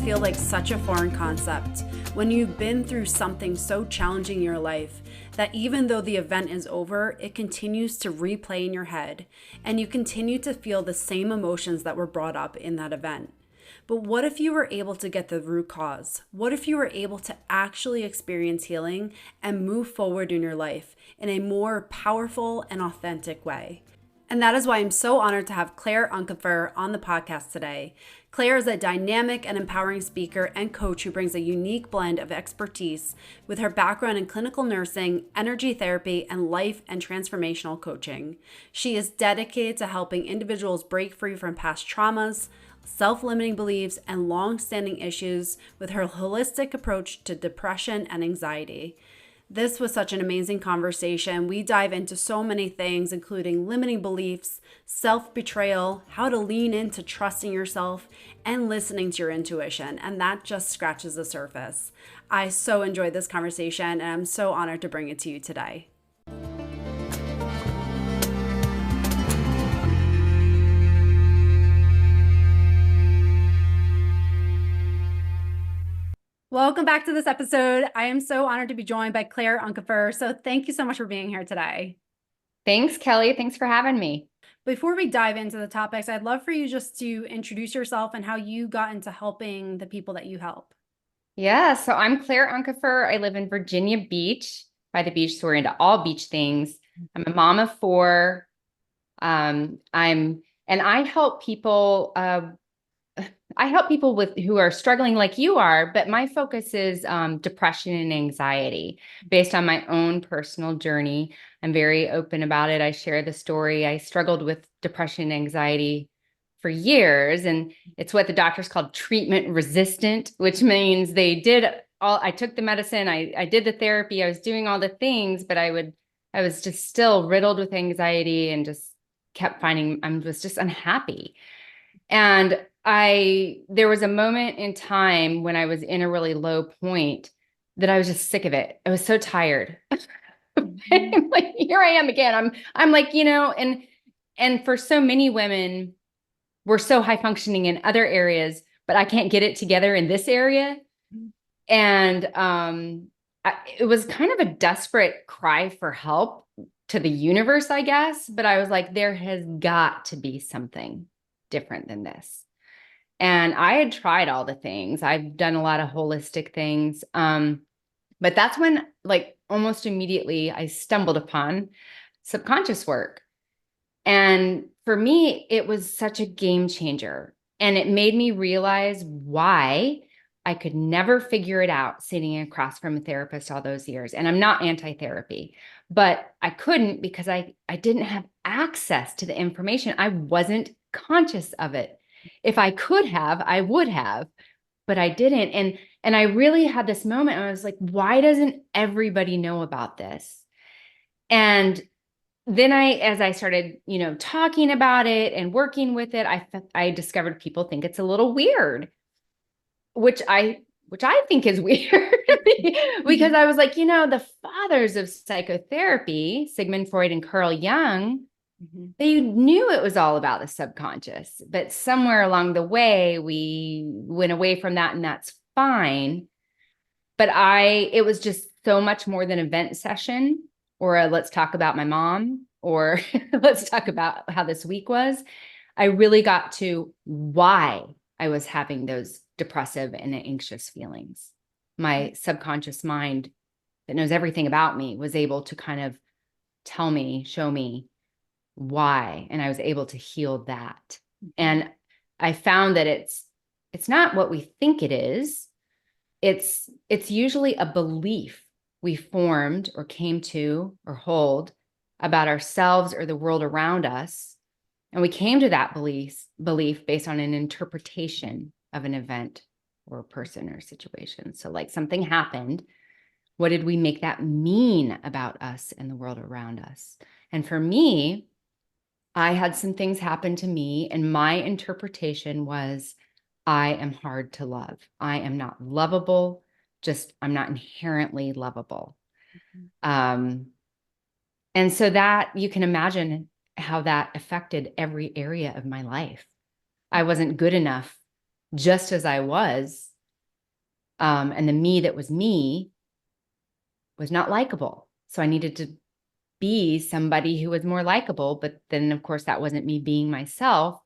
feel like such a foreign concept when you've been through something so challenging in your life that even though the event is over, it continues to replay in your head and you continue to feel the same emotions that were brought up in that event. But what if you were able to get the root cause? What if you were able to actually experience healing and move forward in your life in a more powerful and authentic way? And that is why I'm so honored to have Claire Uncapher on the podcast today. Claire is a dynamic and empowering speaker and coach who brings a unique blend of expertise with her background in clinical nursing, energy therapy, and life and transformational coaching. She is dedicated to helping individuals break free from past traumas, self-limiting beliefs, and long-standing issues with her holistic approach to depression and anxiety. This was such an amazing conversation. We dive into so many things, including limiting beliefs, self-betrayal, how to lean into trusting yourself, and listening to your intuition. And that just scratches the surface. I so enjoyed this conversation, and I'm so honored to bring it to you today. Welcome back to this episode. I am so honored to be joined by Claire Uncapher. So thank you so much for being here today. Thanks, Kelly. Thanks for having me. Before we dive into the topics, I'd love for you just to introduce yourself and how you got into helping the people that you help. Yeah, so I'm Claire Uncapher. I live in Virginia Beach by the beach, so we're into all beach things. I'm a mom of 4. I help people. I help people who are struggling like you are, but my focus is depression and anxiety based on my own personal journey. I'm very open about it. I share the story. I struggled with depression and anxiety for years, and it's what the doctors called treatment resistant, which means I took the medicine, I did the therapy, I was doing all the things, but I was just still riddled with anxiety and just kept finding I was just unhappy. And there was a moment in time when I was in a really low point that I was just sick of it. I was so tired. I'm like, here I am again. I'm like, and for so many women, we're so high functioning in other areas, but I can't get it together in this area. And it was kind of a desperate cry for help to the universe, I guess. But I was like, there has got to be something different than this. And I had tried all the things. I've done a lot of holistic things. But that's when, like, almost immediately I stumbled upon subconscious work. And for me, it was such a game changer. And it made me realize why I could never figure it out sitting across from a therapist all those years. And I'm not anti-therapy, but I couldn't because I didn't have access to the information. I wasn't conscious of it. If I could have, I would have, but I didn't. And I really had this moment. I was like, why doesn't everybody know about this? And then as I started, talking about it and working with it, I discovered people think it's a little weird, which I think is weird because I was like, the fathers of psychotherapy, Sigmund Freud and Carl Jung, they knew it was all about the subconscious, but somewhere along the way, we went away from that, and that's fine. But it was just so much more than a vent session or let's talk about my mom or let's talk about how this week was. I really got to why I was having those depressive and anxious feelings. My subconscious mind that knows everything about me was able to kind of tell me, show me why, and I was able to heal that. And I found that it's not what we think it is. It's usually a belief we formed or came to or hold about ourselves or the world around us. And we came to that belief based on an interpretation of an event or a person or a situation. So like something happened. What did we make that mean about us and the world around us? And for me, I had some things happen to me, and my interpretation was, I am hard to love. I am not lovable. I'm not inherently lovable. And so that you can imagine how that affected every area of my life. I wasn't good enough just as I was, And the me that was me was not likable. So I needed to be somebody who was more likable. But then, of course, that wasn't me being myself.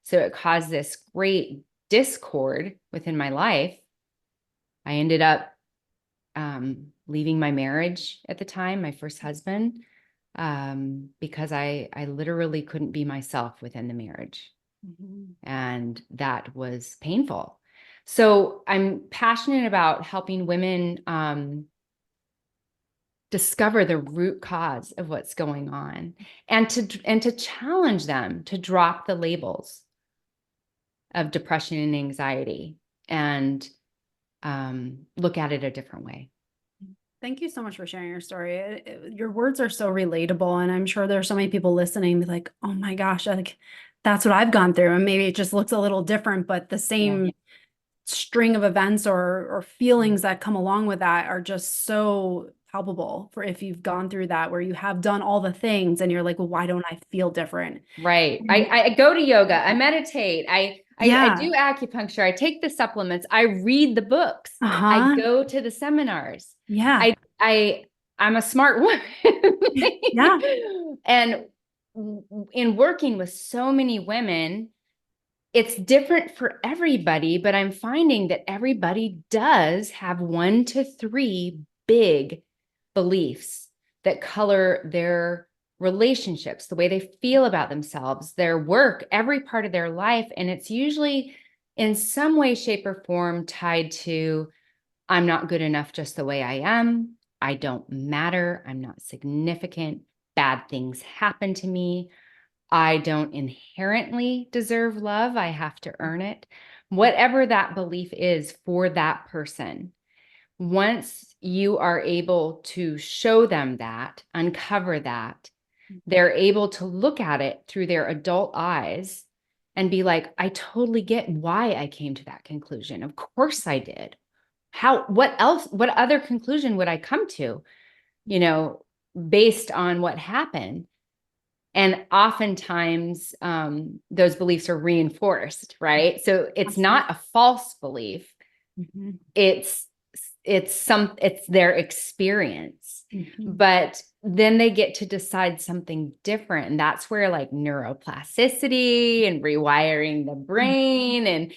So it caused this great discord within my life. I ended up leaving my marriage at the time, my first husband, because I literally couldn't be myself within the marriage. And that was painful. So I'm passionate about helping women discover the root cause of what's going on, and to challenge them to drop the labels of depression and anxiety and look at it a different way. Thank you so much for sharing your story. Your words are so relatable, and I'm sure there's so many people listening like, oh my gosh, like that's what I've gone through. And maybe it just looks a little different, but the same string of events or feelings that come along with that are just so palpable for if you've gone through that, where you have done all the things and you're like, well, why don't I feel different? Right. I go to yoga, I meditate, I Yeah. do acupuncture, I take the supplements, I read the books, I Uh-huh. go to the seminars. Yeah. I'm a smart woman. Yeah. And in working with so many women, it's different for everybody, but I'm finding that everybody does have 1 to 3 big beliefs that color their relationships, the way they feel about themselves, their work, every part of their life. And it's usually in some way, shape, or form tied to, I'm not good enough just the way I am. I don't matter. I'm not significant. Bad things happen to me. I don't inherently deserve love. I have to earn it. Whatever that belief is for that person, once you are able to show them that, uncover that, they're able to look at it through their adult eyes and be like, I totally get why I came to that conclusion. Of course I did. What else, what other conclusion would I come to, based on what happened? And oftentimes those beliefs are reinforced, right? So it's not a false belief. Mhm. It's their experience. Mhm. But then they get to decide something different. And that's where like neuroplasticity and rewiring the brain and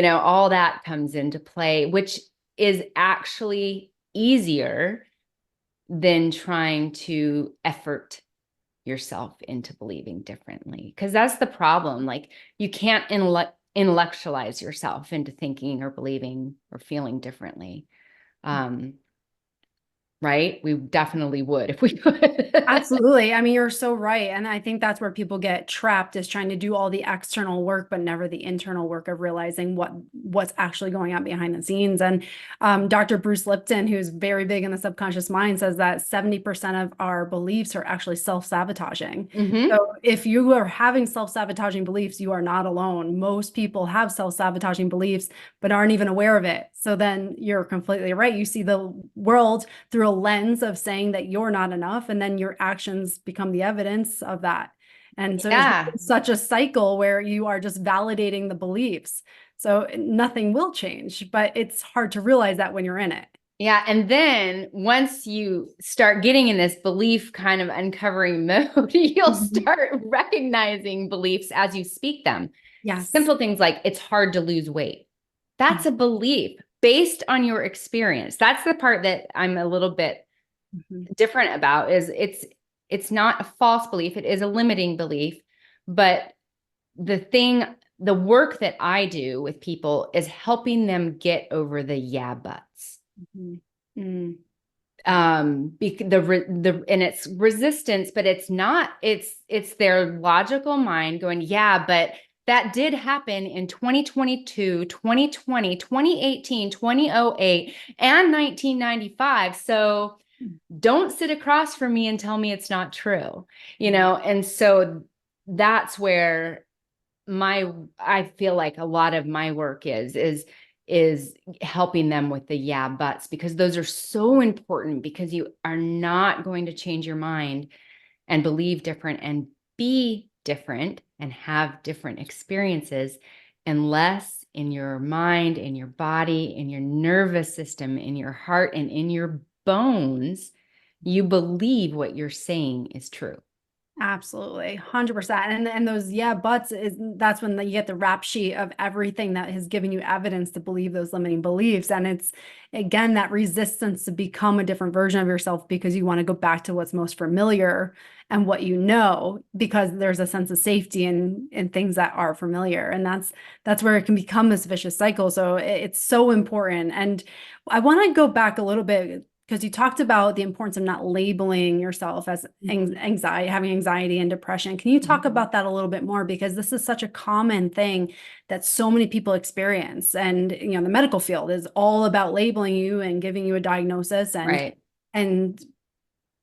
all that comes into play, which is actually easier than trying to effort yourself into believing differently. Because that's the problem. Like you can't intellectualize yourself into thinking or believing or feeling differently. Right? We definitely would if we could. Absolutely. I mean, you're so right. And I think that's where people get trapped, is trying to do all the external work, but never the internal work of realizing what's actually going on behind the scenes. And Dr. Bruce Lipton, who's very big in the subconscious mind, says that 70% of our beliefs are actually self-sabotaging. Mm-hmm. So if you are having self-sabotaging beliefs, you are not alone. Most people have self-sabotaging beliefs, but aren't even aware of it. So then you're completely right. You see the world through a lens of saying that you're not enough, and then your actions become the evidence of that. And so Yeah. it's such a cycle where you are just validating the beliefs. So nothing will change, but it's hard to realize that when you're in it. Yeah. And then once you start getting in this belief kind of uncovering mode, you'll start recognizing beliefs as you speak them. Yes. Simple things like it's hard to lose weight. That's a belief based on your experience. That's the part that I'm a little bit different about, is it's not a false belief. It is a limiting belief. But the work that I do with people is helping them get over the yeah buts. Mm. And it's resistance, but it's their logical mind going, yeah, but that did happen in 2022, 2020, 2018, 2008, and 1995. So don't sit across from me and tell me it's not true, And so that's where I feel like a lot of my work is helping them with the yeah buts, because those are so important, because you are not going to change your mind and believe different and be different and have different experiences unless in your mind, in your body, in your nervous system, in your heart, and in your bones, you believe what you're saying is true. Absolutely, 100%. And those yeah buts is that's when you get the rap sheet of everything that has given you evidence to believe those limiting beliefs. And it's again that resistance to become a different version of yourself because you want to go back to what's most familiar and what you know, because there's a sense of safety in things that are familiar. And that's where it can become this vicious cycle. So it's so important. And I want to go back a little bit because you talked about the importance of not labeling yourself as anxiety, having anxiety and depression. Can you talk about that a little bit more? Because this is such a common thing that so many people experience. And, you know, the medical field is all about labeling you and giving you a diagnosis and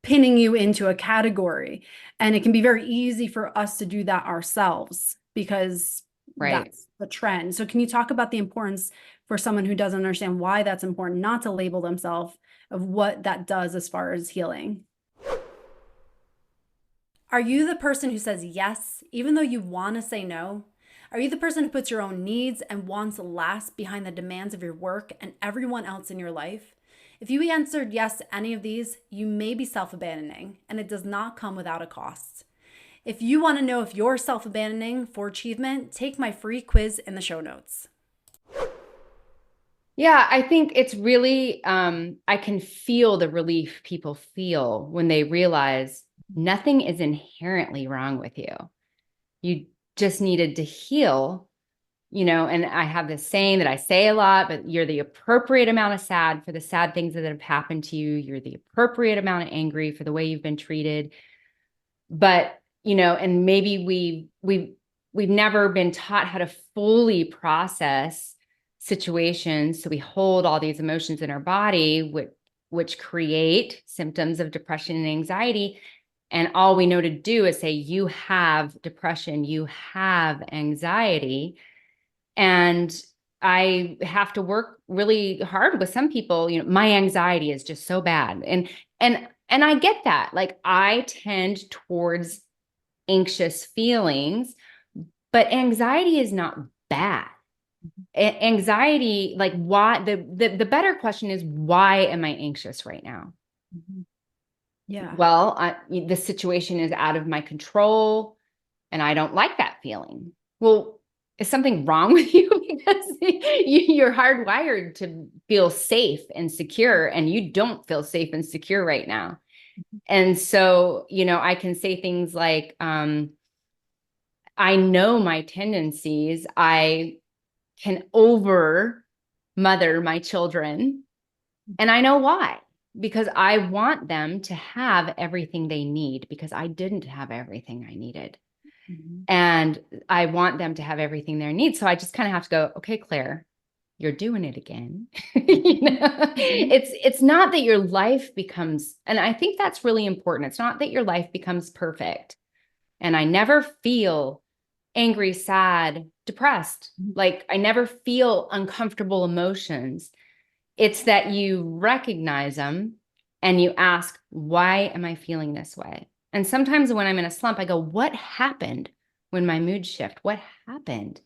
pinning you into a category. And it can be very easy for us to do that ourselves because that's the trend. So can you talk about the importance for someone who doesn't understand why that's important not to label themselves, of what that does as far as healing? Are you the person who says yes, even though you want to say no? Are you the person who puts your own needs and wants last behind the demands of your work and everyone else in your life? If you answered yes to any of these, you may be self-abandoning, and it does not come without a cost. If you want to know if you're self-abandoning for achievement, take my free quiz in the show notes. Yeah, I think it's really, I can feel the relief people feel when they realize nothing is inherently wrong with you. You just needed to heal, you know, and I have this saying that I say a lot, but you're the appropriate amount of sad for the sad things that have happened to you. You're the appropriate amount of angry for the way you've been treated. But, you know, and maybe we've never been taught how to fully process situations. So we hold all these emotions in our body, which create symptoms of depression and anxiety. And all we know to do is say, you have depression, you have anxiety. And I have to work really hard with some people. You know, my anxiety is just so bad. And I get that. Like, I tend towards anxious feelings, but anxiety is not bad. Anxiety, like, why, the better question is, why am I anxious right now? Yeah. Well, the situation is out of my control and I don't like that feeling. Well, is something wrong with you? Because you're hardwired to feel safe and secure, and you don't feel safe and secure right now. And so, you know, I can say things like, I know my tendencies. I can over mother my children. And I know why, because I want them to have everything they need, because I didn't have everything I needed. And I want them to have everything they need. So I just kind of have to go, okay, Claire, you're doing it again. You know? It's not that your life becomes, and I think that's really important. It's not that your life becomes perfect. And I never feel angry, sad, depressed. Like, I never feel uncomfortable emotions. It's that you recognize them and you ask, why am I feeling this way? And sometimes when I'm in a slump, I go, what happened when my mood shift? What happened?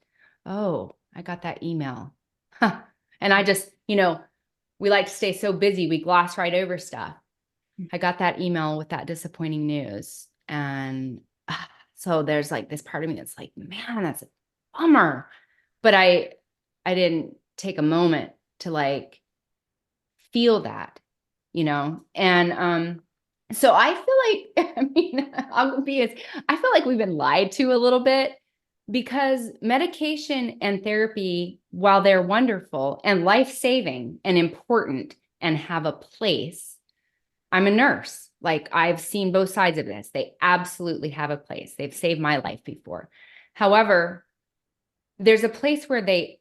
Oh, I got that email. Huh. And I just, you know, we like to stay so busy, we gloss right over stuff. I got that email with that disappointing news. And so there's like this part of me that's like, man, that's a bummer. But I didn't take a moment to like feel that, you know? And so I feel like, I mean, I feel like we've been lied to a little bit, because medication and therapy, while they're wonderful and life-saving and important and have a place, I'm a nurse. Like, I've seen both sides of this. They absolutely have a place. They've saved my life before. However, there's a place where they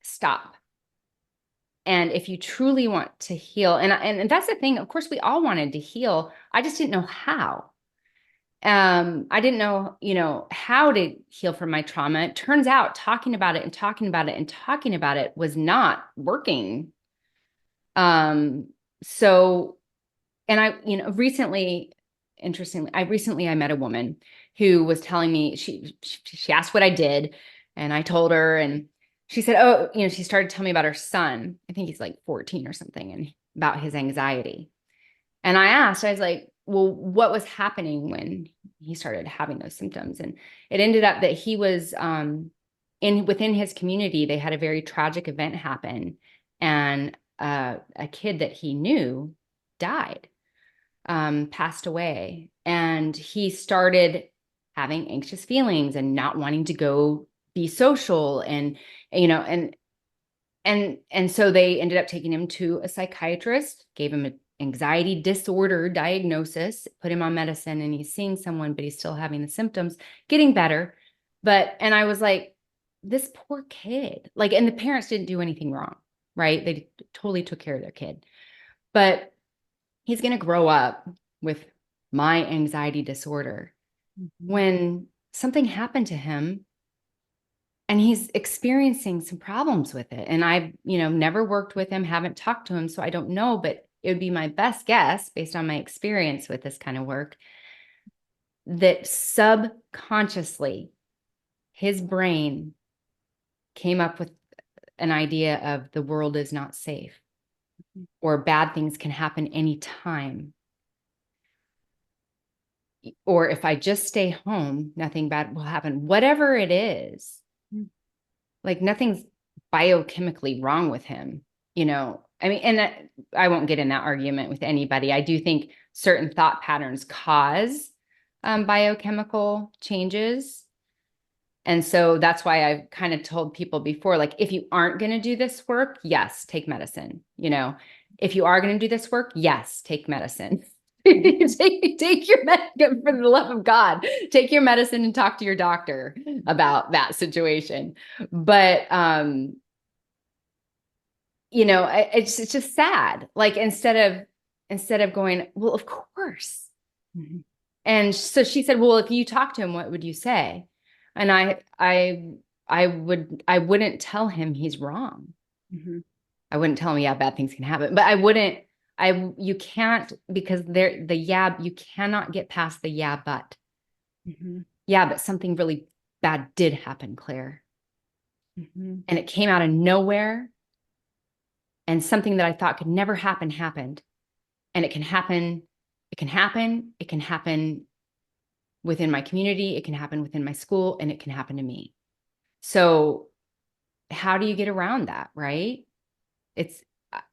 stop. And if you truly want to heal, and that's the thing, of course, we all wanted to heal. I just didn't know how. I didn't know, you know, how to heal from my trauma. It turns out talking about it and talking about it and talking about it was not working. So, and I, you know, interestingly, I met a woman who was telling me, she asked what I did, and I told her, and she said, oh, she started telling me about her son. I think he's like 14 or something, and about his anxiety. And I was like, well, what was happening when he started having those symptoms? And it ended up that he was within his community, they had a very tragic event happen, and a kid that he knew died, passed away, and he started having anxious feelings and not wanting to go be social, and and so they ended up taking him to a psychiatrist, gave him an anxiety disorder diagnosis, put him on medicine, and he's seeing someone, but he's still having the symptoms, getting better. And I was like, this poor kid, like, and the parents didn't do anything wrong, right? They totally took care of their kid, but he's going to grow up with my anxiety disorder. When something happened to him, and he's experiencing some problems with it. And I've, never worked with him, haven't talked to him, so I don't know, but it would be my best guess based on my experience with this kind of work that subconsciously his brain came up with an idea of the world is not safe, or bad things can happen anytime. Or if I just stay home, nothing bad will happen. Whatever it is, like, nothing's biochemically wrong with him, I mean, and I won't get in that argument with anybody. I do think certain thought patterns cause biochemical changes. And so that's why I've kind of told people before, like, if you aren't going to do this work, yes, take medicine. If you are going to do this work, yes, take medicine. take your medicine, for the love of God, take your medicine and talk to your doctor about that situation. But, it's just sad. Like, instead of going, well, of course. Mm-hmm. And so she said, well, if you talk to him, what would you say? And I wouldn't tell him he's wrong. Mm-hmm. I wouldn't tell him, yeah, bad things can happen, but you can't, because you cannot get past the yeah, but. Mm-hmm. Yeah, but something really bad did happen, Claire. Mm-hmm. And it came out of nowhere. And something that I thought could never happen happened. And it can happen. It can happen. It can happen within my community. It can happen within my school, and it can happen to me. So how do you get around that, right?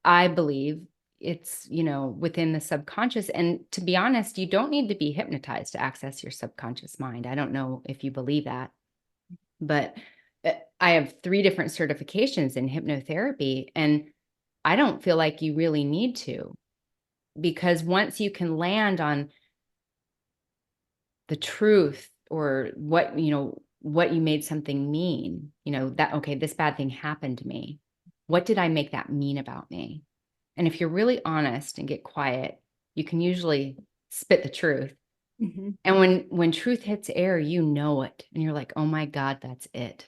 I believe it's, within the subconscious. And to be honest, you don't need to be hypnotized to access your subconscious mind. I don't know if you believe that, but I have 3 different certifications in hypnotherapy, and I don't feel like you really need to, because once you can land on the truth, or what you made something mean, that, okay, this bad thing happened to me. What did I make that mean about me? And if you're really honest and get quiet, you can usually spit the truth. Mm-hmm. And when truth hits air, it, and you're like, oh my God, that's it.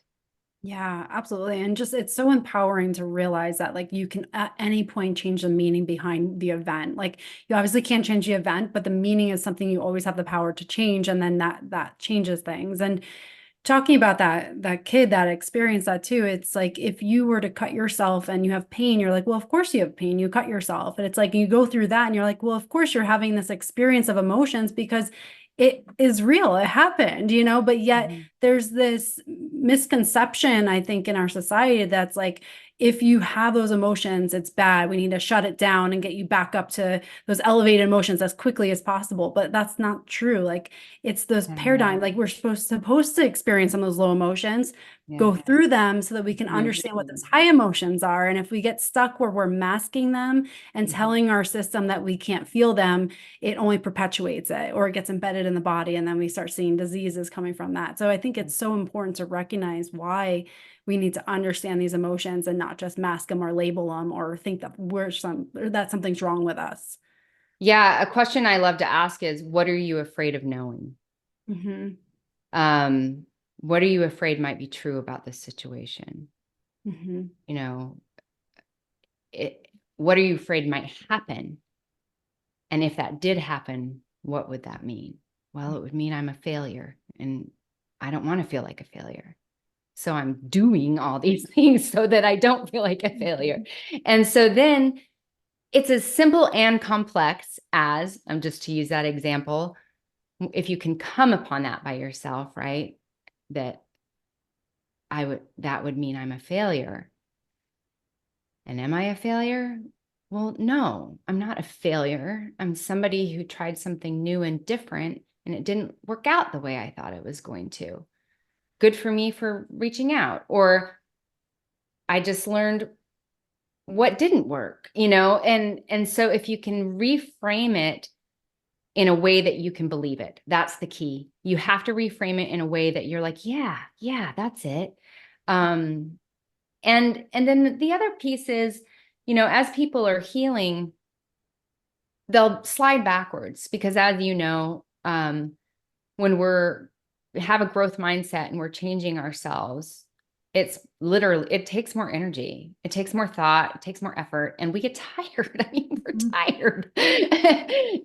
Yeah, absolutely. And just, it's so empowering to realize that, like, you can at any point change the meaning behind the event. Like, you obviously can't change the event, but the meaning is something you always have the power to change. And then that changes things. And talking about that kid that experienced that too, it's like, if you were to cut yourself and you have pain, you're like, well, of course you have pain, you cut yourself. And it's like, you go through that and you're like, well, of course you're having this experience of emotions because it is real, it happened, but yet there's this misconception, I think, in our society that's like, if you have those emotions, it's bad. We need to shut it down and get you back up to those elevated emotions as quickly as possible. But that's not true. Like, it's those paradigms, like, we're supposed to experience some of those low emotions, go through them so that we can understand what those high emotions are. And if we get stuck where we're masking them and telling our system that we can't feel them, it only perpetuates it, or it gets embedded in the body. And then we start seeing diseases coming from that. So I think it's so important to recognize why we need to understand these emotions and not just mask them or label them or think that that something's wrong with us. Yeah. A question I love to ask is, what are you afraid of knowing? Mm-hmm. What are you afraid might be true about this situation? Mm-hmm. What are you afraid might happen? And if that did happen, what would that mean? Well, it would mean I'm a failure, and I don't want to feel like a failure. So I'm doing all these things so that I don't feel like a failure. And so then it's as simple and complex as, just to use that example, if you can come upon that by yourself, right? That that would mean I'm a failure. And am I a failure? Well, no, I'm not a failure. I'm somebody who tried something new and different, and it didn't work out the way I thought it was going to. Good for me for reaching out. Or I just learned what didn't work, and so if you can reframe it in a way that you can believe it, that's the key. You have to reframe it in a way that you're like, yeah, that's it. And then the other piece is, as people are healing, they'll slide backwards because, as you know, when have a growth mindset and we're changing ourselves, it's literally, it takes more energy, it takes more thought, it takes more effort, and we get tired. I mean, we're tired.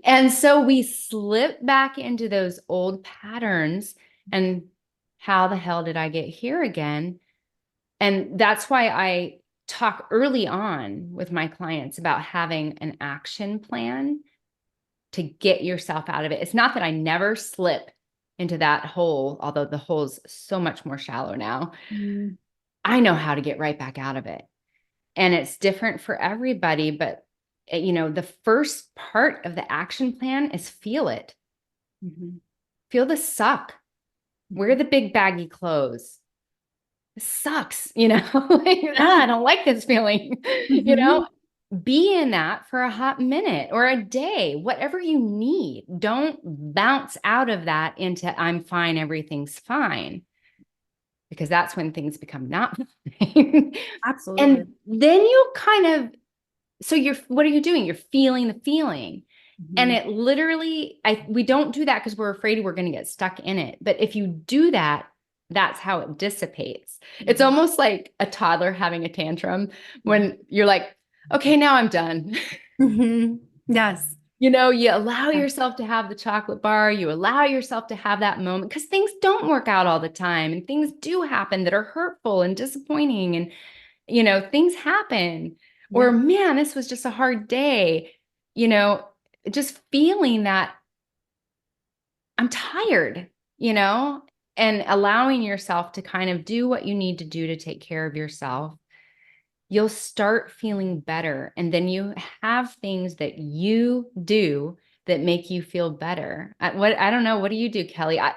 And so we slip back into those old patterns. And how the hell did I get here again? And that's why I talk early on with my clients about having an action plan to get yourself out of it. It's not that I never slip into that hole, although the hole's so much more shallow now. I know how to get right back out of it. And it's different for everybody, but the first part of the action plan is feel it. Feel the suck. Wear the big baggy clothes. This sucks, I don't like this feeling, be in that for a hot minute or a day, whatever you need. Don't bounce out of that into I'm fine, everything's fine, because that's when things become not fine. Absolutely. And then you so what are you doing? You're feeling the feeling. And it literally, we don't do that because we're afraid we're going to get stuck in it. But if you do that, that's how it dissipates. It's almost like a toddler having a tantrum when you're like, okay, now I'm done. Yes. You allow yourself to have the chocolate bar, you allow yourself to have that moment, because things don't work out all the time and things do happen that are hurtful and disappointing. And, things happen. Or, man, this was just a hard day, just feeling that I'm tired, and allowing yourself to kind of do what you need to do to take care of yourself, you'll start feeling better. And then you have things that you do that make you feel better. I don't know. What do you do, Kelly? A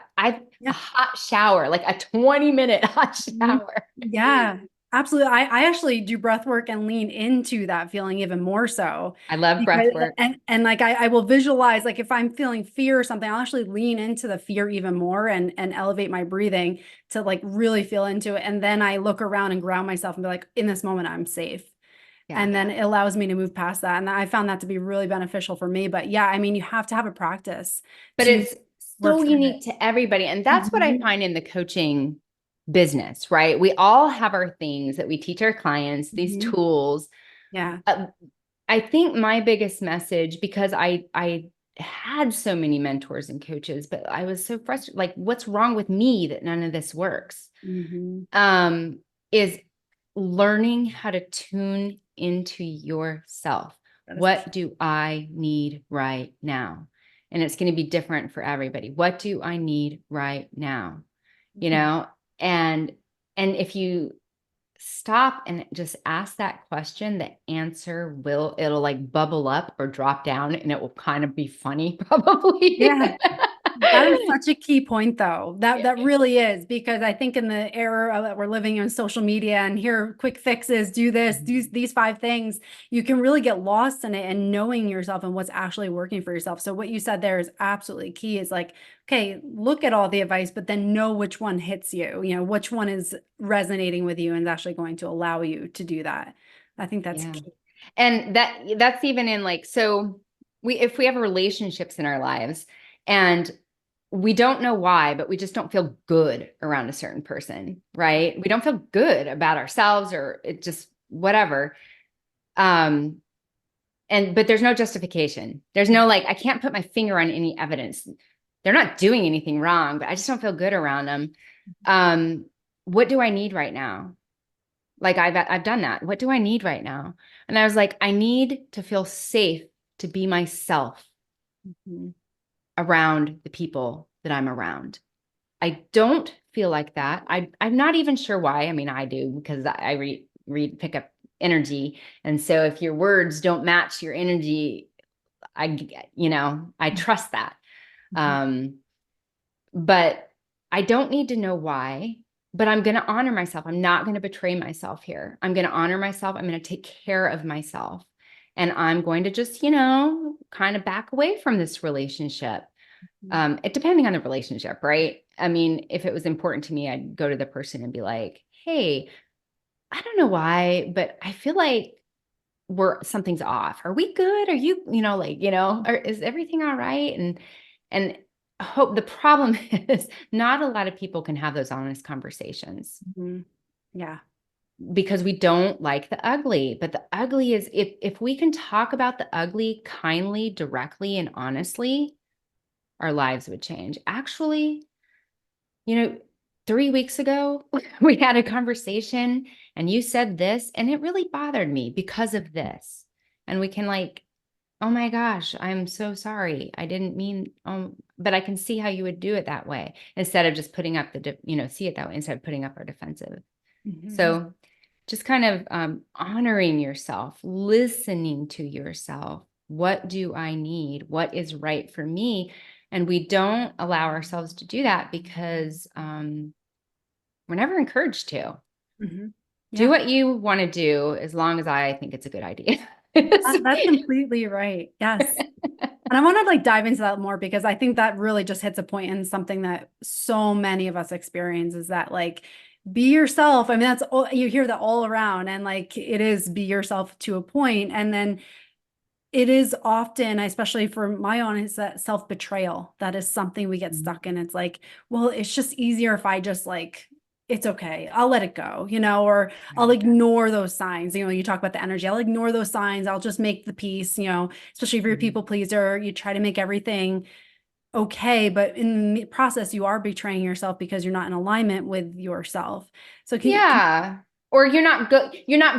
hot shower, like a 20-minute hot shower. Yeah, absolutely. I actually do breath work and lean into that feeling even more so. I love breath work. And like I will visualize, like if I'm feeling fear or something, I'll actually lean into the fear even more and elevate my breathing to like really feel into it. And then I look around and ground myself and be like, in this moment, I'm safe. Yeah. And then it allows me to move past that. And I found that to be really beneficial for me. But yeah, I mean, you have to have a practice. But it's so unique to everybody. And that's what I find in the coaching business, right? We all have our things that we teach our clients, these tools. Yeah. I think my biggest message, because I had so many mentors and coaches, but I was so frustrated, like, what's wrong with me that none of this works? Is learning how to tune into yourself. What do I need right now? And it's going to be different for everybody. What do I need right now? And if you stop and just ask that question, the answer it'll like bubble up or drop down, and it will kind of be funny, probably. Yeah. That is such a key point, though. That really is, because I think in the era that we're living in, social media, and here quick fixes, do this, do these 5 things, you can really get lost in it and knowing yourself and what's actually working for yourself. So what you said there is absolutely key. Is like, okay, look at all the advice, but then know which one hits you, which one is resonating with you and is actually going to allow you to do that. I think that's key. And that's even in like, so if we have relationships in our lives and we don't know why, but we just don't feel good around a certain person, right? We don't feel good about ourselves, or it just whatever. But there's no justification. There's no, like, I can't put my finger on any evidence. They're not doing anything wrong, but I just don't feel good around them. what do I need right now? Like I've done that. What do I need right now? And I was like, I need to feel safe to be myself around the people that I'm around. I don't feel like that. I'm not even sure why. I mean, I do because I pick up energy. And so if your words don't match your energy, I trust that. Mhm. Um, but I don't need to know why, but I'm going to honor myself. I'm not going to betray myself here. I'm going to honor myself. I'm going to take care of myself. And I'm going to just, kind of back away from this relationship. It depending on the relationship, right? I mean, if it was important to me, I'd go to the person and be like, hey, I don't know why, but I feel like something's off. Are we good? Are you, or is everything all right? And hope the problem is not a lot of people can have those honest conversations Mhm. Yeah. because we don't like the ugly. But the ugly is if we can talk about the ugly kindly, directly, and honestly, our lives would change. Actually, 3 weeks ago, we had a conversation and you said this, and it really bothered me because of this. And we can oh my gosh, I'm so sorry. I didn't mean, but I can see how you would do it that way instead of just putting up see it that way instead of putting up our defensive. Mhm. So just kind of honoring yourself, listening to yourself. What do I need? What is right for me? And we don't allow ourselves to do that because we're never encouraged to. Mhm. Do Yeah. what you want to do as long as I think it's a good idea. That's completely right. Yes. And I want to dive into that more because I think that really just hits a point in something that so many of us experience is that be yourself. I mean, that's all you hear that all around. And it is be yourself to a point. And then it is often, especially for my own, is that self-betrayal. That is something we get stuck in. It's well, it's just easier if I just it's okay. I'll let it go, or I'll ignore those signs. You talk about the energy. I'll ignore those signs. I'll just make the peace, especially if you're a people pleaser, you try to make everything okay. But in the process, you are betraying yourself because you're not in alignment with yourself. So Yeah. Or you're not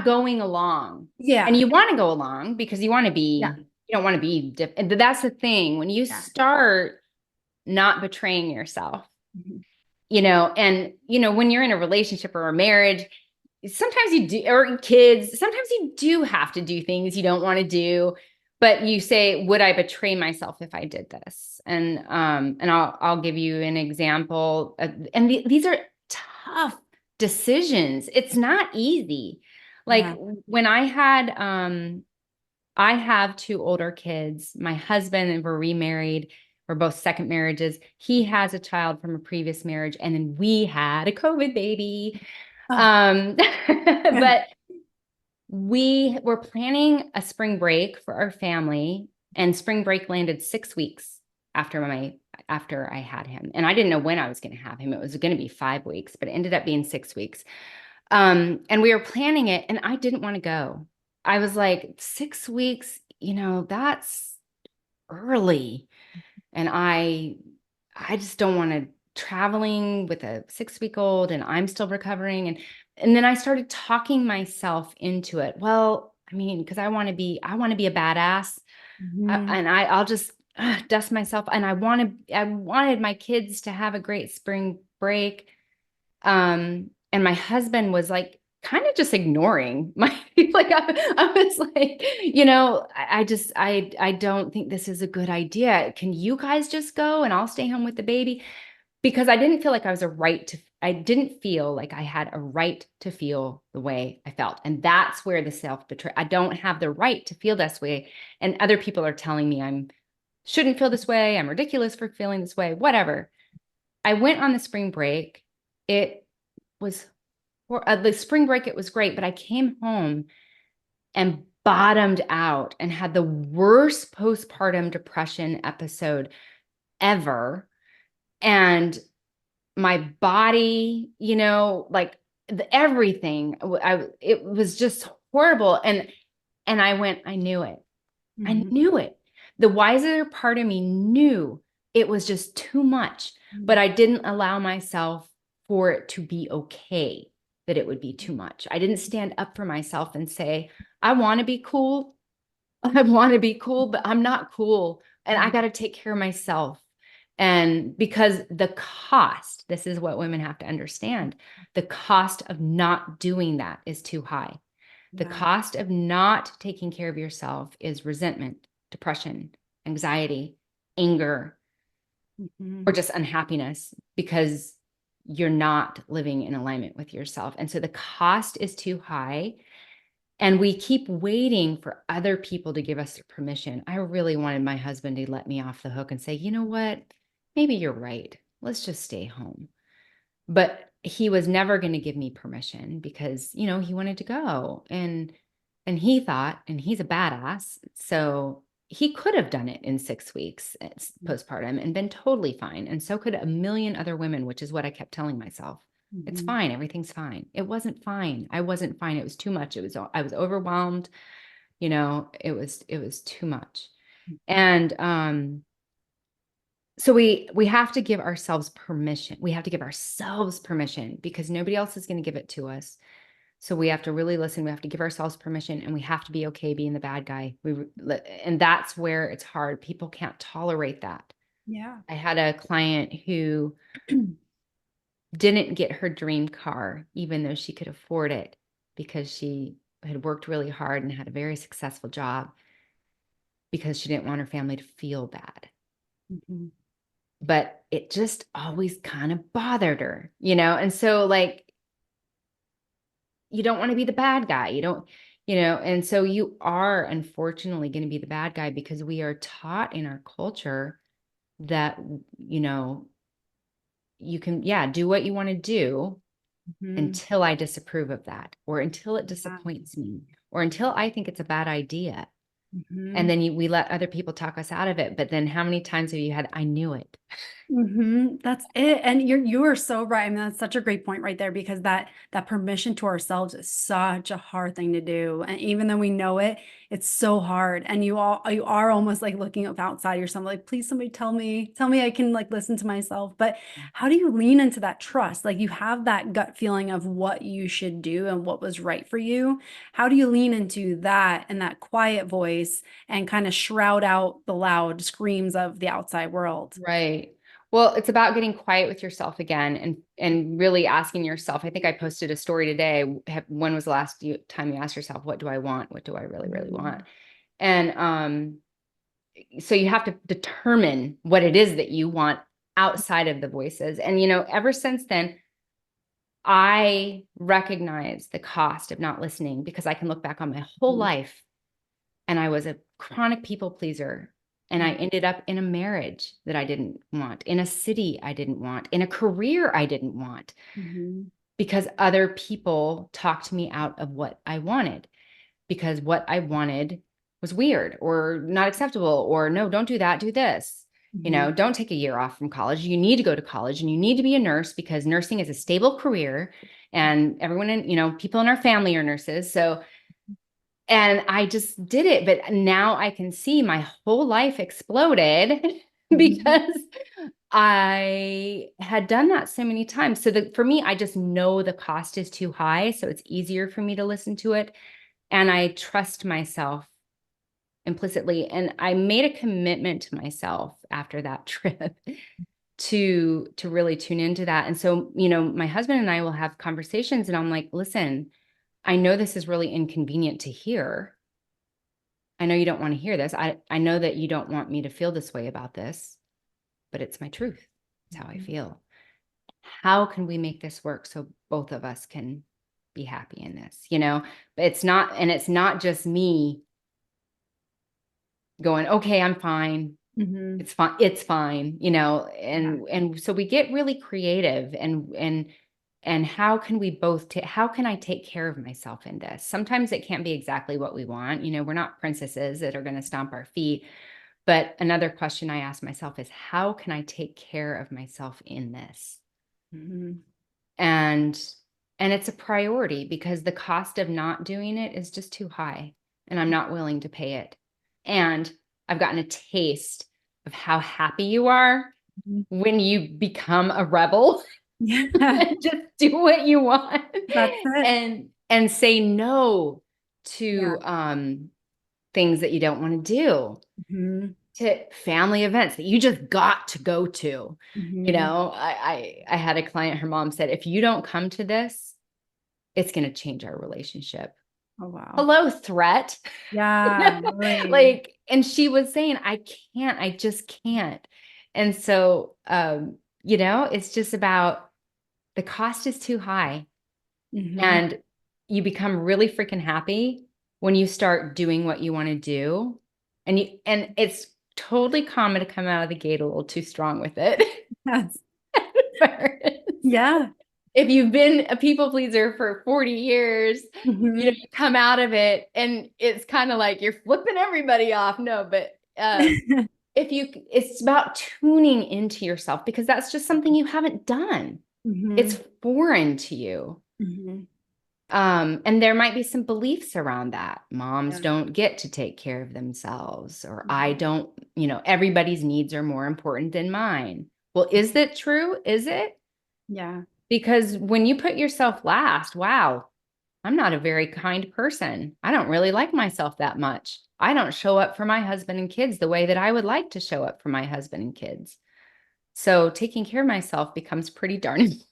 going along. And yeah, you want to go along because yeah, you don't want to be different. That's the thing. When you yeah. start not betraying yourself, Mhm. when you're in a relationship or a marriage, sometimes you do, or kids, sometimes you do have to do things you don't want to do, but you say, would I betray myself if I did this? And I'll give you an example. These are tough decisions. It's not easy. Like Yeah. when I have two older kids. My husband and we're remarried. We're both second marriages. He has a child from a previous marriage, and then we had a COVID baby. Oh. Um, but we were planning a spring break for our family, and spring break landed 6 weeks after I had him. And I didn't know when I was going to have him. It was going to be 5 weeks, but it ended up being 6 weeks. And we were planning it, and I didn't want to go. I was like, 6 weeks, that's early. And I just don't want to traveling with a 6 week old, and I'm still recovering. And then I started talking myself into it. Well, I mean, because I want to be a badass. Mhm. And I'll just dust myself. And I wanted my kids to have a great spring break. And my husband was kind of just ignoring my I was like, I don't think this is a good idea. Can you guys just go and I'll stay home with the baby? Because I didn't feel like I had a right to feel the way I felt. And that's where the self-betrayal, I don't have the right to feel this way. And other people are telling me I'm shouldn't feel this way. I'm ridiculous for feeling this way, whatever. I went on the spring break. It was for the spring break, it was great, but I came home and bottomed out and had the worst postpartum depression episode ever. And my body, everything, it was just horrible. And I went, I knew it. I Mhm. knew it. The wiser part of me knew it was just too much, but I didn't allow myself for it to be okay that it would be too much. I didn't stand up for myself and say, I want to be cool. I want to be cool, but I'm not cool. And I got to take care of myself. And because the cost, this is what women have to understand, the cost of not doing that is too high. The Yeah. cost of not taking care of yourself is resentment, depression, anxiety, anger, Mm-hmm. or just unhappiness because you're not living in alignment with yourself. And so the cost is too high. And we keep waiting for other people to give us permission. I really wanted my husband to let me off the hook and say, you know what? Maybe you're right. Let's just stay home. But he was never going to give me permission because, he wanted to go. And he thought, and he's a badass. So he could have done it in 6 weeks postpartum and been totally fine. And so could a million other women, which is what I kept telling myself. It's Mm-hmm. fine. Everything's fine. It wasn't fine. I wasn't fine. It was too much. I was overwhelmed. It was too much. And, so we have to give ourselves permission. We have to give ourselves permission because nobody else is going to give it to us. So we have to really listen. We have to give ourselves permission, and we have to be okay being the bad guy. And that's where it's hard. People can't tolerate that. Yeah. I had a client who didn't get her dream car, even though she could afford it, because she had worked really hard and had a very successful job, because she didn't want her family to feel bad. Mm-hmm. But it just always kind of bothered her, And so, like, you don't want to be the bad guy. You don't, and so you are unfortunately going to be the bad guy because we are taught in our culture that, you can, yeah, do what you want to do Mm-hmm. until I disapprove of that, or until it Yeah. disappoints me, or until I think it's a bad idea. And Mm-hmm. then we let other people talk us out of it. But then how many times have you had, I knew it? Mm-hmm. That's it. And you are so right. I mean, that's such a great point right there because that permission to ourselves is such a hard thing to do. And even though we know it, it's so hard. And you are almost like looking up outside yourself, like, please somebody tell me I can like listen to myself. But how do you lean into that trust? Like you have that gut feeling of what you should do and what was right for you. How do you lean into that and that quiet voice and kind of shroud out the loud screams of the outside world? Right. Well, it's about getting quiet with yourself again and really asking yourself. I think I posted a story today. When was the last time you asked yourself, what do I want? What do I really, really want? And so you have to determine what it is that you want outside of the voices. And, ever since then, I recognize the cost of not listening because I can look back on my whole life and I was a chronic people pleaser. And I ended up in a marriage that I didn't want, in a city I didn't want, in a career I didn't want, Mm-hmm. because other people talked me out of what I wanted, because what I wanted was weird or not acceptable, or no, don't do that, do this. Mm-hmm. Don't take a year off from college. You need to go to college and you need to be a nurse because nursing is a stable career. And everyone people in our family are nurses. So, and I just did it. But now I can see my whole life exploded Mm-hmm. because I had done that so many times. So for me, I just know the cost is too high. So it's easier for me to listen to it. And I trust myself implicitly. And I made a commitment to myself after that trip to really tune into that. And so, my husband and I will have conversations and I'm like, listen, I know this is really inconvenient to hear. I know you don't want to hear this. I know that you don't want me to feel this way about this, but it's my truth. It's how I feel. How can we make this work so both of us can be happy in this? But it's not just me going, okay, I'm fine. Mm-hmm. It's fine. It's fine, Yeah. and so we get really creative and how can we both how can I take care of myself in this? Sometimes it can't be exactly what we want. We're not princesses that are going to stomp our feet. But another question I ask myself is, how can I take care of myself in this? Mm-hmm. And it's a priority because the cost of not doing it is just too high and I'm not willing to pay it. And I've gotten a taste of how happy you are when you become a rebel. Yeah. Just do what you want That's it. and say no Yeah. to things that you don't want to do, Hmm. to family events that you just got to go to. You Hmm. know, I had a client, her mom said, if you don't come to this, it's going to change our relationship. Oh, wow. Hello, threat. Yeah, really. Like, and she was saying, I just can't. And so, it's just about the cost is too high. Hmm. And you become really freaking happy when you start doing what you want to do. And it's totally common to come out of the gate a little too strong with it. Yes. First. Yeah. If you've been a people pleaser for 40 years, Hmm. you come out of it and it's kind of like you're flipping everybody off. No, but it's about tuning into yourself because that's just something you haven't done. It's Hmm. foreign to you. Hmm. And there might be some beliefs around that. Moms Yeah. don't get to take care of themselves, or I Hmm. don't, everybody's needs are more important than mine. Well, is that true? Is it? Yeah. Because when you put yourself last, wow, I'm not a very kind person. I don't really like myself that much. I don't show up for my husband and kids the way that I would like to show up for my husband and kids. So taking care of myself becomes pretty darn important.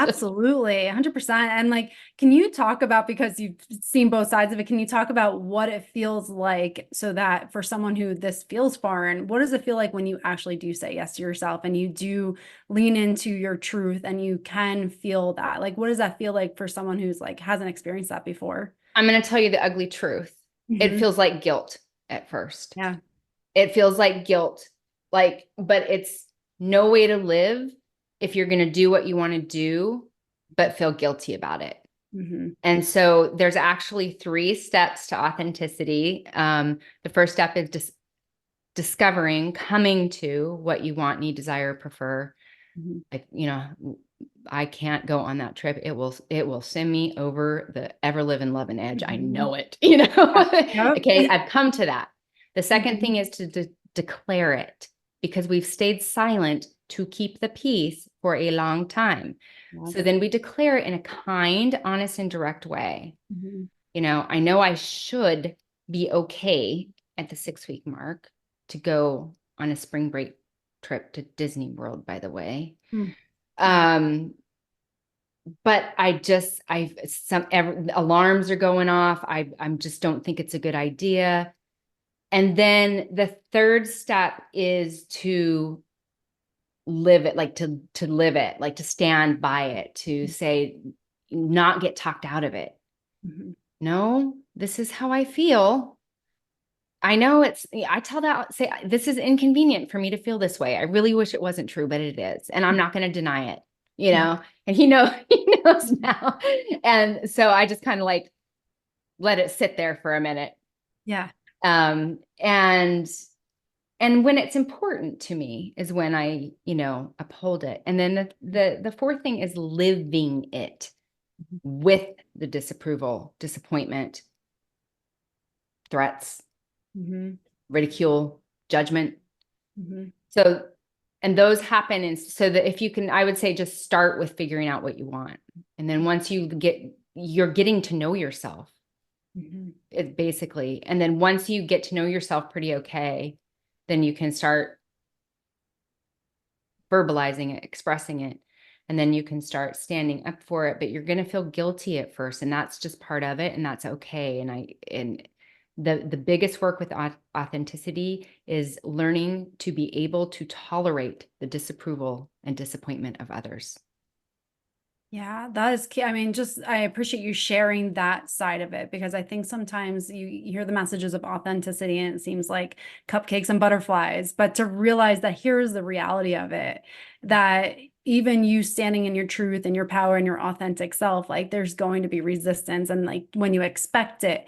Absolutely, 100%. And like, can you talk about, because you've seen both sides of it, can you talk about what it feels like so that for someone who this feels foreign, what does it feel like when you actually do say yes to yourself and you do lean into your truth and you can feel that? Like, what does that feel like for someone who's like hasn't experienced that before? I'm going to tell you the ugly truth. It Hmm. feels like guilt at first. Yeah. It feels like guilt, but it's no way to live if you're going to do what you want to do, but feel guilty about it. Hmm. And so there's actually 3 steps to authenticity. The first step is discovering, coming to what you want, need, desire, prefer. Hmm. Like, I can't go on that trip. It will send me over the ever living loving edge. I Hmm. know it, Yeah. Yep. Okay, I've come to that. The second Hmm. thing is to declare it because we've stayed silent to keep the peace for a long time. So Yes. then we declare it in a kind, honest, and direct way. Hmm. I know I should be okay at the 6-week mark to go on a spring break trip to Disney World, by the way. Yeah. Um, but some alarms are going off. I'm just don't think it's a good idea. And then the third step is to live it, like to live it, like to stand by it, to say, not get talked out of it. Hmm. No, this is how I feel. I know I tell that, say, this is inconvenient for me to feel this way. I really wish it wasn't true, but it is. And I'm not going to deny it, and he knows now. And so I just kind of like let it sit there for a minute. Yeah. Um, and, and when it's important to me is when I, uphold it. And then the fourth thing is living it with the disapproval, disappointment, threats, Hmm. ridicule, judgment. Hmm. So, and those happen. And so that if you can, I would say just start with figuring out what you want. And then once you're getting to know yourself, Hmm. it basically, and then once you get to know yourself pretty okay, then you can start verbalizing it, expressing it, and then you can start standing up for it. But you're going to feel guilty at first, and that's just part of it, and that's okay. And the biggest work with authenticity is learning to be able to tolerate the disapproval and disappointment of others. Yeah, that is key. I mean, just I appreciate you sharing that side of it because I think sometimes you hear the messages of authenticity and it seems like cupcakes and butterflies, but to realize that here's the reality of it, that even you standing in your truth and your power and your authentic self, like there's going to be resistance. And like when you expect it,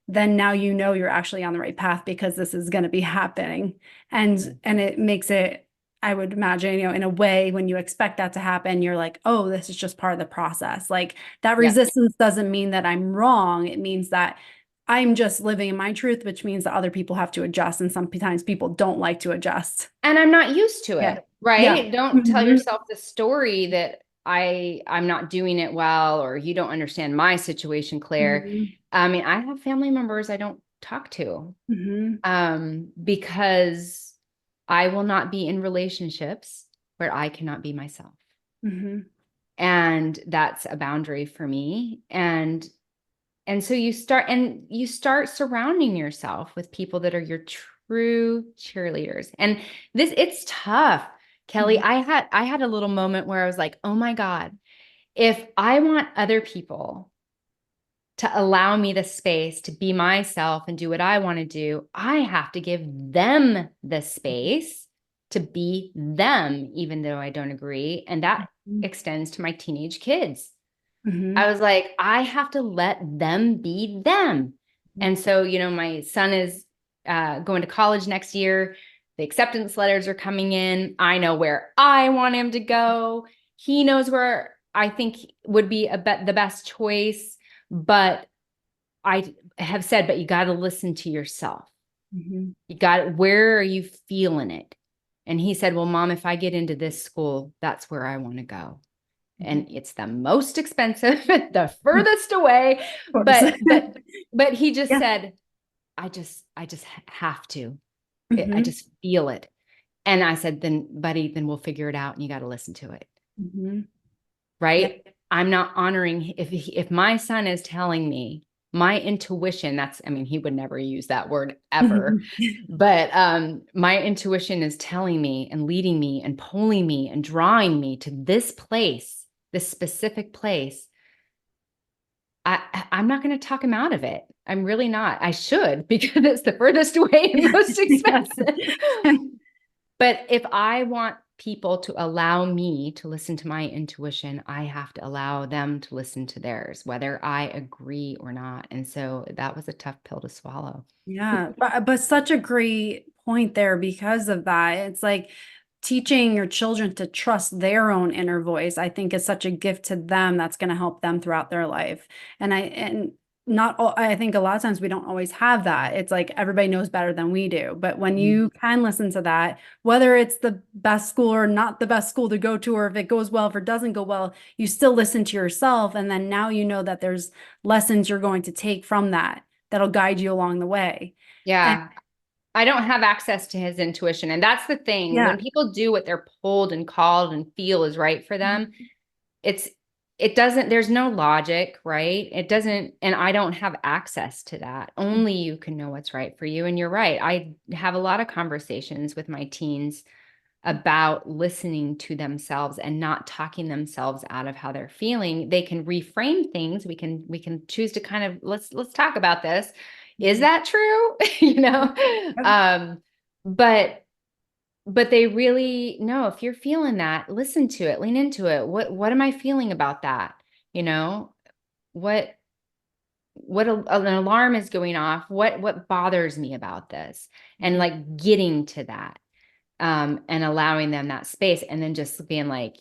then now you know you're actually on the right path because this is going to be happening. And it makes it, I would imagine, in a way, when you expect that to happen, you're like, oh, this is just part of the process. Like that Yeah. resistance doesn't mean that I'm wrong. It means that I'm just living in my truth, which means that other people have to adjust. And sometimes people don't like to adjust. And I'm not used to Yeah. it, Yeah. right? Don't tell Hmm. yourself the story that I'm not doing it well, or you don't understand my situation, Claire. Mhm. I mean, I have family members I don't talk to, Mhm. because I will not be in relationships where I cannot be myself. Mhm. And that's a boundary for me. And so you start surrounding yourself with people that are your true cheerleaders. And it's tough, Kelly. Mhm. I had a little moment where I was like, oh my God, if I want other people to allow me the space to be myself and do what I want to do, I have to give them the space to be them, even though I don't agree. And that extends to my teenage kids. I Mhm. was like, I have to let them be them. And so, my son is going to college next year. The acceptance letters are coming in. I know where I want him to go. He knows where I think would be the best choice. But I have said, but you got to listen to yourself. Mhm. Where are you feeling it? And he said, well, Mom, if I get into this school, that's where I want to go, Mhm. and it's the most expensive, the furthest away. Of course. But he just Yeah. said, I just have to. I Mhm. just feel it. And I said, then, buddy, then we'll figure it out, and you got to listen to it. Mhm. Yeah. Right? I'm not honoring if my son is telling me my intuition, I mean, he would never use that word ever, Mhm. but my intuition is telling me and leading me and pulling me and drawing me to this place, this specific place. I'm not going to talk him out of it. I'm really not. I should, because it's the furthest away and most Yeah. expensive. But if I want people to allow me to listen to my intuition, I have to allow them to listen to theirs, whether I agree or not. And so that was a tough pill to swallow. Yeah, but such a great point there because of that. It's like teaching your children to trust their own inner voice, I think is such a gift to them that's going to help them throughout their life. And not all, I think a lot of times we don't always have that. It's like everybody knows better than we do. But when Mhm. you can listen to that, whether it's the best school or not the best school to go to, or if it goes well, if it doesn't go well, you still listen to yourself. And then now you know that there's lessons you're going to take from that that'll guide you along the way. And Yeah. I don't have access to his intuition. And that's the thing. yeah. When people do what they're pulled and called and feel is right for them, it's, it doesn't, there's no logic, right? It doesn't, and I don't have access to that. Only you can know what's right for you. And you're right. I have a lot of conversations with my teens about listening to themselves and not talking themselves out of how they're feeling. They can reframe things. We can choose to kind of let's talk about this. Is Mhm. that true? you know? Yep. Um, but they really know, if you're feeling that, listen to it, lean into it. What am I feeling about that? You know, what an alarm is going off? What bothers me about this? And like getting to that, and allowing them that space, and then just being like,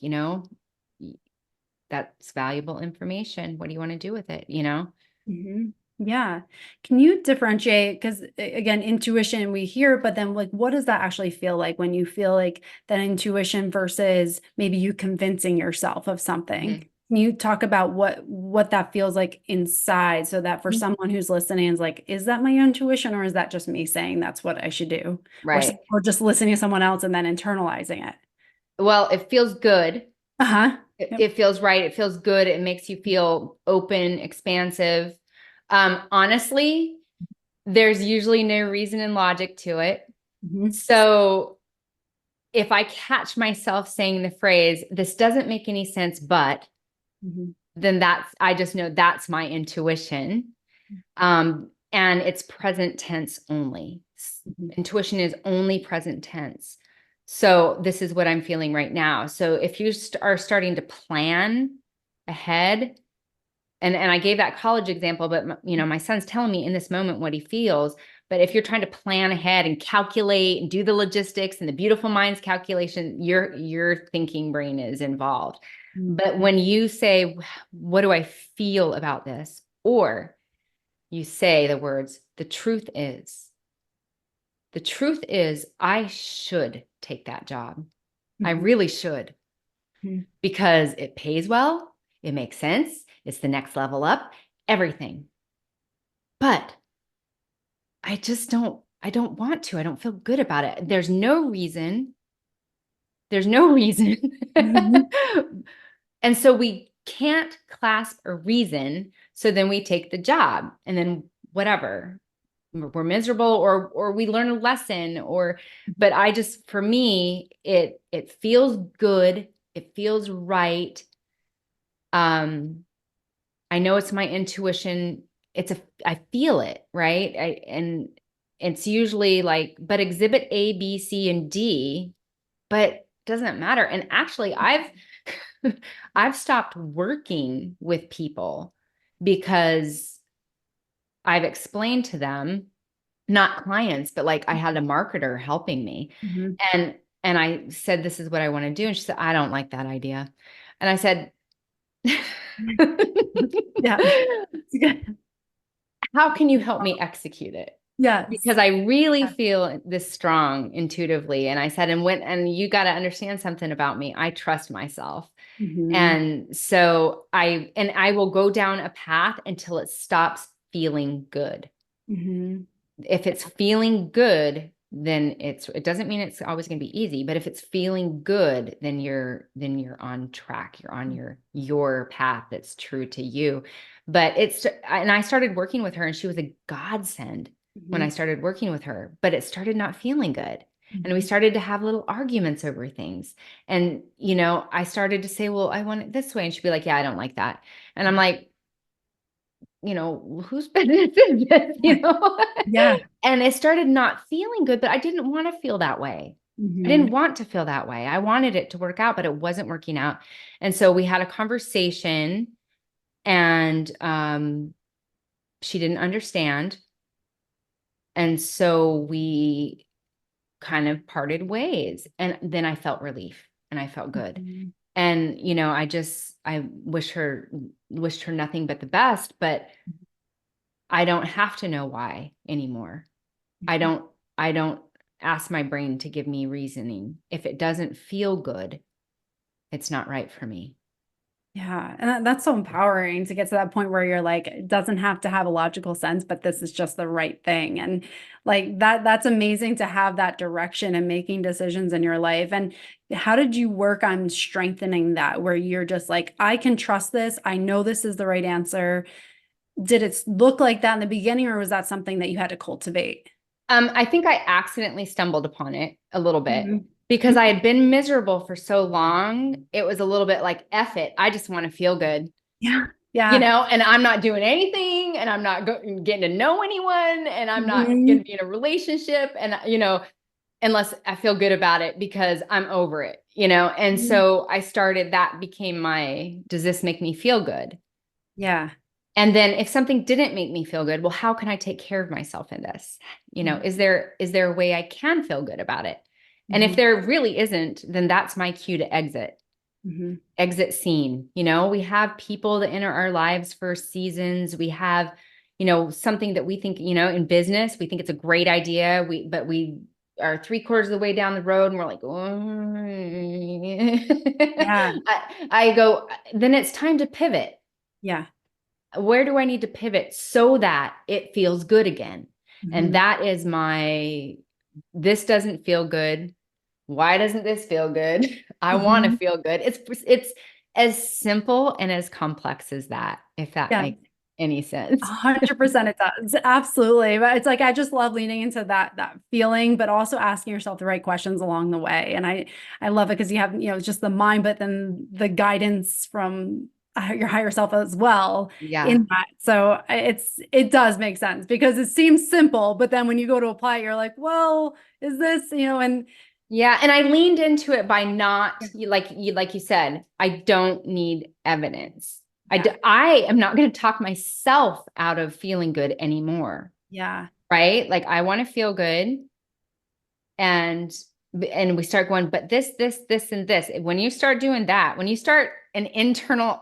that's valuable information. What do you want to do with it? Mhm. Yeah. Can you differentiate? Because again, intuition, we hear, but then like, what does that actually feel like when you feel like that intuition versus maybe you convincing yourself of something? Mhm. Can you talk about what that feels like inside so that for someone who's listening is like, is that my intuition or is that just me saying that's what I should do? Right. Or just listening to someone else and then internalizing it? Well, it feels good. Uh-huh. It, Yep. it feels right. It feels good. It makes you feel open, expansive. Honestly, there's usually no reason and logic to it. Mhm. So if I catch myself saying the phrase, this doesn't make any sense, but Mhm. then I just know that's my intuition. And it's present tense only. Mhm. Intuition is only present tense. So this is what I'm feeling right now. So if you are starting to plan ahead, and I gave that college example, but my son's telling me in this moment what he feels. But if you're trying to plan ahead and calculate and do the logistics and the beautiful minds calculation, your thinking brain is involved. Mhm. But when you say, what do I feel about this? Or you say the words, the truth is I should take that job. I Mhm. really should. Mhm. because it pays well, it makes sense, it's the next level up, everything. But I don't want to. I don't feel good about it. There's no reason. There's no reason. Mhm. And so we can't clasp a reason. So then we take the job and then whatever. We're miserable or we learn a lesson but I just for me it feels good. It feels right. I know it's my intuition. I feel it, right? And it's usually like, but exhibit A, B, C, and D, but doesn't matter. And actually, I've stopped working with people because I've explained to them, not clients, but like I had a marketer helping me. Mhm. And and I said, this is what I want to do. And she said, I don't like that idea. And I said, Yeah. It's good. how can you help me execute it? Yes. Because I really Yeah. feel this strong intuitively. And I said, and you got to understand something about me. I trust myself. Mhm. And so I will go down a path until it stops feeling good. Mhm. If it's feeling good, then it doesn't mean it's always going to be easy, but if it's feeling good, then you're on track. You're on your path that's true to you. But and I started working with her and she was a godsend when I Mhm. started working with her, but it started not feeling good. And we Mhm. started to have little arguments over things. And, I started to say, well, I want it this way. And she'd be like, yeah, I don't like that. And I'm like, whose business is this, Yeah. Yeah. And it started not feeling good, but I didn't want to feel that way. I Mhm. didn't want to feel that way. I wanted it to work out, but it wasn't working out. And so we had a conversation and she didn't understand. And so we kind of parted ways. And then I felt relief and I felt good. Mhm. And I wished her nothing but the best, but I don't have to know why anymore. I don't I don't ask my brain to give me reasoning. If it doesn't feel good, it's not right for me. Yeah. And that's so empowering to get to that point where you're like, it doesn't have to have a logical sense, but this is just the right thing. And like that's amazing to have that direction and making decisions in your life. And how did you work on strengthening that where you're just like, I can trust this. I know this is the right answer. Did it look like that in the beginning, or was that something that you had to cultivate? I think I accidentally stumbled upon it a little bit Mhm. because I had been miserable for so long. It was a little bit like, F it. I just want to feel good, Yeah. Yeah. and I'm not doing anything and I'm not getting to know anyone and I'm not going to Mhm. be in a relationship. And, unless I feel good about it because I'm over it, And Mhm. so that became does this make me feel good? Yeah. And then if something didn't make me feel good, well, how can I take care of myself in this? Is there a way I can feel good about it? And if Mhm. there really isn't, then that's my cue to Mhm. exit scene. We have people that enter our lives for seasons. We have, something that we think, in business, we think it's a great idea. But we are 3/4 of the way down the road and we're like, oh. Yeah. I go, then it's time to pivot. Yeah. Where do I need to pivot so that it feels good again? And Mhm. that is this doesn't feel good. Why doesn't this feel good? I want to Mhm. feel good. It's as simple and as complex as that, if that Yeah. makes any A sense. 100% it does. Absolutely. But it's like I just love leaning into that feeling, but also asking yourself the right questions along the way. And I love it because you have, just the mind, but then the guidance from your higher self as well Yeah. in that. So it does make sense because it seems simple, but then when you go to apply it, you're like, well, is this, and Yeah, and I leaned into it by yeah, not like you said, I don't need evidence. yeah, I am not going to talk myself out of feeling good anymore, yeah. right? Like I want to feel good and we start going, but this and this. When you start doing that, when you start an internal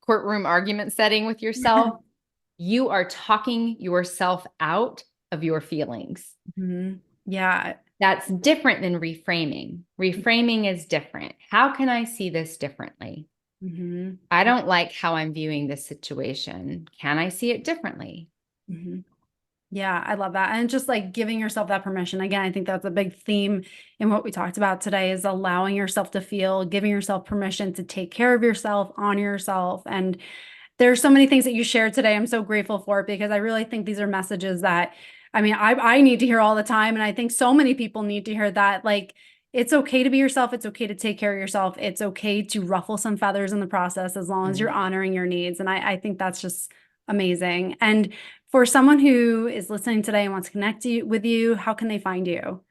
courtroom argument setting with yourself, you are talking yourself out of your feelings. Mhm. Yeah. That's different than reframing. Reframing is different. How can I see this differently? Mm-hmm. I don't like how I'm viewing this situation. Can I see it differently? Mm-hmm. Yeah, I love that. And just like giving yourself that permission. Again, I think that's a big theme in what we talked about today is allowing yourself to feel, giving yourself permission to take care of yourself, honor yourself. And there's so many things that you shared today. I'm so grateful for it because I really think these are messages that, I mean, I need to hear all the time. And I think so many people need to hear that. Like, it's okay to be yourself. It's okay to take care of yourself. It's okay to ruffle some feathers in the process as long as you're honoring your needs. And I think that's just amazing. And for someone who is listening today and wants to connect with you, how can they find you?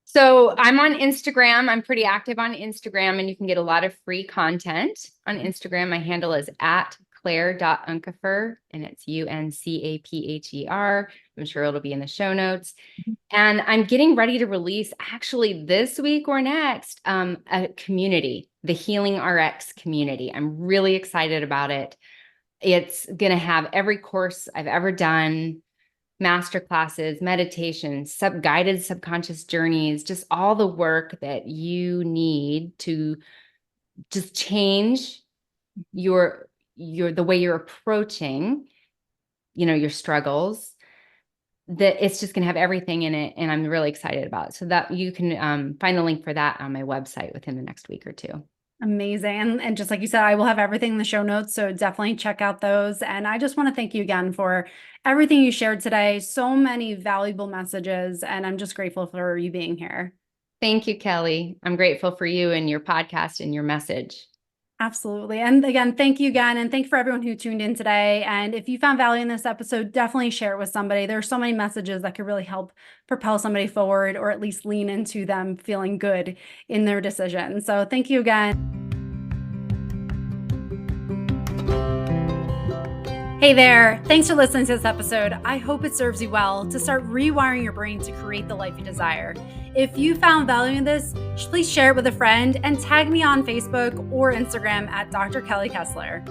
So I'm on Instagram. I'm pretty active on Instagram, and you can get a lot of free content on Instagram. My handle is at Claire.Uncapher, and it's Uncapher. I'm sure it'll be in the show notes. And I'm getting ready to release actually this week or next, a community, the Healing RX community. I'm really excited about it. It's going to have every course I've ever done, master classes, meditations, guided subconscious journeys, just all the work that you need to just change the way you're approaching, your struggles. That it's just going to have everything in it, and I'm really excited about it. So that you can find the link for that on my website within the next week or two. Amazing. And just like you said, I will have everything in the show notes. So definitely check out those. And I just want to thank you again for everything you shared today. So many valuable messages. And I'm just grateful for you being here. Thank you, Kelly. I'm grateful for you and your podcast and your message. Absolutely. And again, thank you again. And thank you for everyone who tuned in today. And if you found value in this episode, definitely share it with somebody. There are so many messages that could really help propel somebody forward or at least lean into them feeling good in their decision. So thank you again. Hey there. Thanks for listening to this episode. I hope it serves you well to start rewiring your brain to create the life you desire. If you found value in this, please share it with a friend and tag me on Facebook or Instagram at Dr. Kelly Kessler.